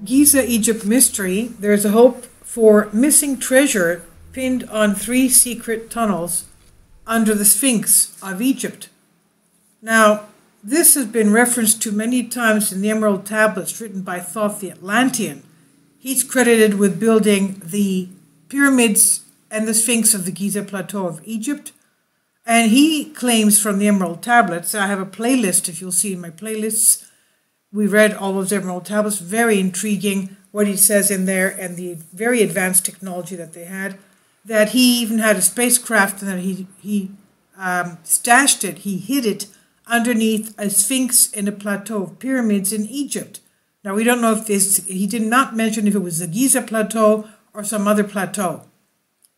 Giza, Egypt mystery, there's a hope for missing treasure pinned on 3 secret tunnels under the Sphinx of Egypt. Now, this has been referenced to many times in the Emerald Tablets written by Thoth the Atlantean. He's credited with building the pyramids and the Sphinx of the Giza Plateau of Egypt. And he claims from the Emerald Tablets, I have a playlist, if you'll see in my playlists, we read all those Emerald Tablets, very intriguing what he says in there and the very advanced technology that they had, that he even had a spacecraft and that he stashed it, he hid it underneath a Sphinx in a plateau of pyramids in Egypt. Now we don't know if he did not mention if it was the Giza Plateau or some other plateau,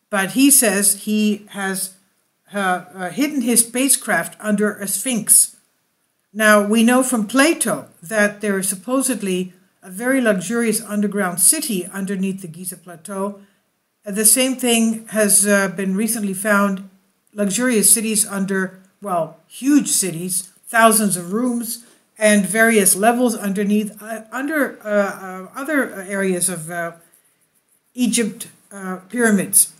but he says he has hidden his spacecraft under a Sphinx. Now, we know from Plato that there is supposedly a very luxurious underground city underneath the Giza Plateau. The same thing has been recently found, luxurious cities under, well, huge cities, thousands of rooms, and various levels underneath, under other areas of Egypt pyramids.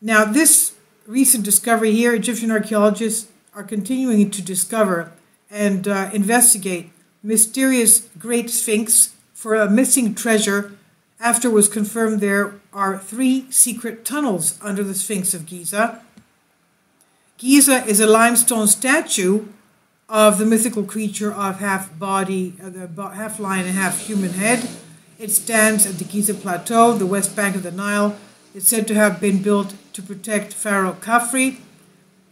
Now, this recent discovery here, Egyptian archaeologists are continuing to discover and investigate mysterious Great Sphinx for a missing treasure after it was confirmed there are 3 secret tunnels under the Sphinx of Giza. Giza is a limestone statue of the mythical creature of half body, half lion and half human head. It stands at the Giza Plateau, the west bank of the Nile. It's said to have been built to protect Pharaoh Khafre,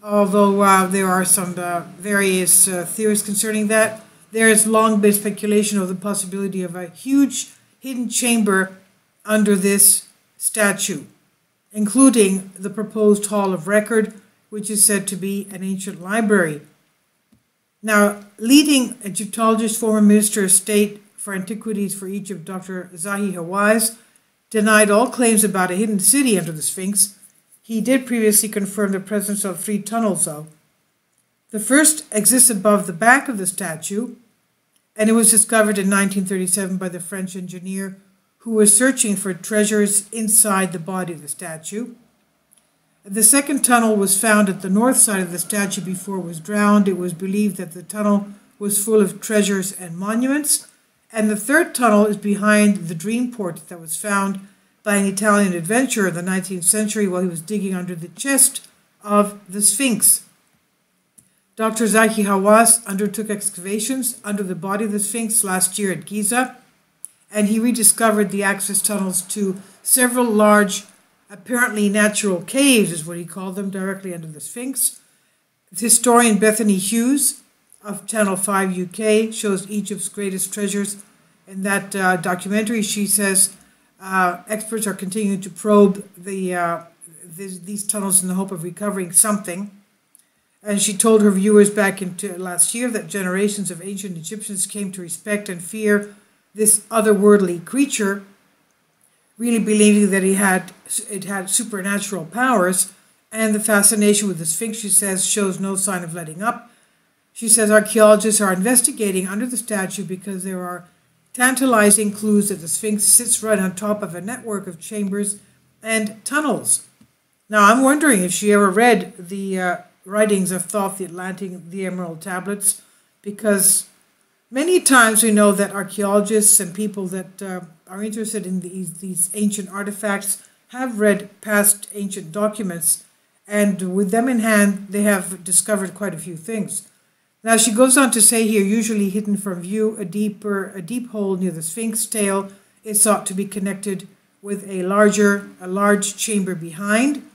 although there are some various theories concerning that. There has long been speculation of the possibility of a huge hidden chamber under this statue, including the proposed Hall of Record, which is said to be an ancient library. Now, leading Egyptologist, former Minister of State for Antiquities for Egypt, Dr. Zahi Hawass, denied all claims about a hidden city under the Sphinx. He did previously confirm the presence of 3 tunnels, though. The first exists above the back of the statue, and it was discovered in 1937 by the French engineer who was searching for treasures inside the body of the statue. The second tunnel was found at the north side of the statue before it was drowned. It was believed that the tunnel was full of treasures and monuments. And the third tunnel is behind the dream port that was found by an Italian adventurer in the 19th century while he was digging under the chest of the Sphinx. Dr. Zahi Hawass undertook excavations under the body of the Sphinx last year at Giza, and he rediscovered the access tunnels to several large, apparently natural caves, is what he called them, directly under the Sphinx. Historian Bethany Hughes of Channel 5 UK shows Egypt's greatest treasures in that documentary. She says experts are continuing to probe these tunnels in the hope of recovering something. And she told her viewers back into last year that generations of ancient Egyptians came to respect and fear this otherworldly creature, really believing that it had supernatural powers. And the fascination with the Sphinx, she says, shows no sign of letting up. She says archaeologists are investigating under the statue because there are tantalizing clues that the Sphinx sits right on top of a network of chambers and tunnels. Now, I'm wondering if she ever read the writings of Thoth the Atlantean, the Emerald Tablets, because many times we know that archaeologists and people that are interested in these ancient artifacts have read past ancient documents, and with them in hand, they have discovered quite a few things. Now, she goes on to say here, usually hidden from view, a deep hole near the Sphinx tail is thought to be connected with a large chamber behind.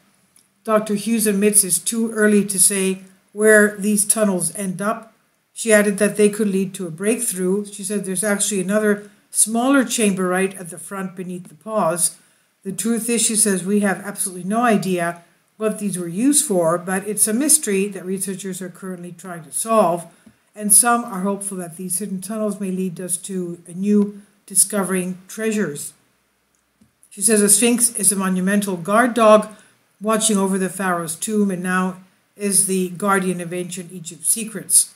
Dr. Hughes admits it's too early to say where these tunnels end up. She added that they could lead to a breakthrough. She said there's actually another smaller chamber right at the front beneath the paws. The truth is, she says, we have absolutely no idea what these were used for, but it's a mystery that researchers are currently trying to solve, and some are hopeful that these hidden tunnels may lead us to a new discovering treasures. She says a Sphinx is a monumental guard dog watching over the pharaoh's tomb and now is the guardian of ancient Egypt's secrets.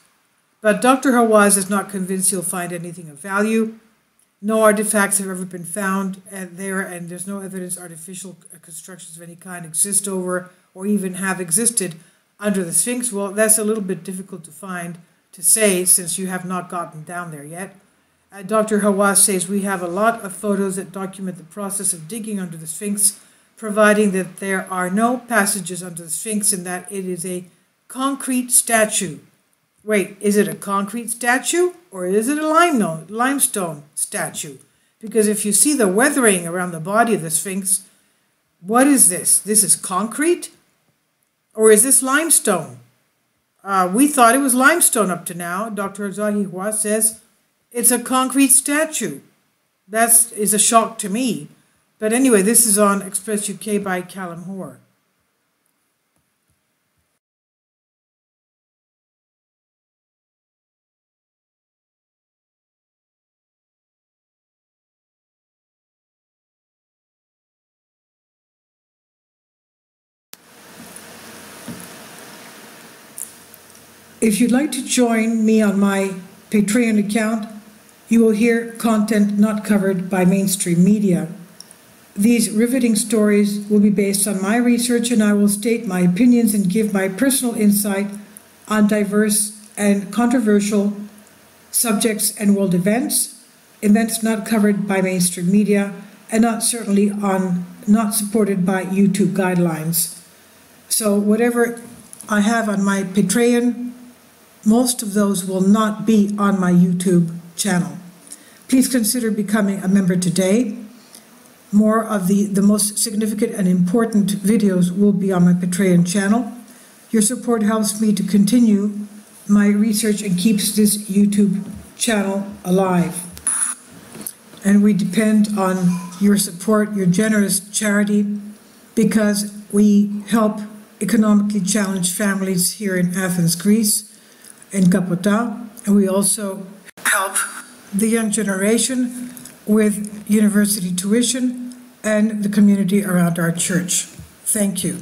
But Dr. Hawass is not convinced he'll find anything of value. No artifacts have ever been found there, and there's no evidence artificial constructions of any kind exist over or even have existed under the Sphinx. Well, that's a little bit difficult to say, since you have not gotten down there yet. Dr. Hawass says we have a lot of photos that document the process of digging under the Sphinx, providing that there are no passages under the Sphinx and that it is a concrete statue. Wait, is it a concrete statue or is it a limestone statue? Because if you see the weathering around the body of the Sphinx, what is this? This is concrete? Or is this limestone? We thought it was limestone up to now. Dr. Zahi says it's a concrete statue. That is a shock to me. But anyway, this is on Express UK by Callum Hoare. If you'd like to join me on my Patreon account, you will hear content not covered by mainstream media. These riveting stories will be based on my research, and I will state my opinions and give my personal insight on diverse and controversial subjects and world events not covered by mainstream media, and not supported by YouTube guidelines. So whatever I have on my Patreon, most of those will not be on my YouTube channel. Please consider becoming a member today. More of the most significant and important videos will be on my Patreon channel. Your support helps me to continue my research and keeps this YouTube channel alive. And we depend on your support, your generous charity, because we help economically challenged families here in Athens, Greece, in Kapota, and we also help the young generation with university tuition and the community around our church. Thank you.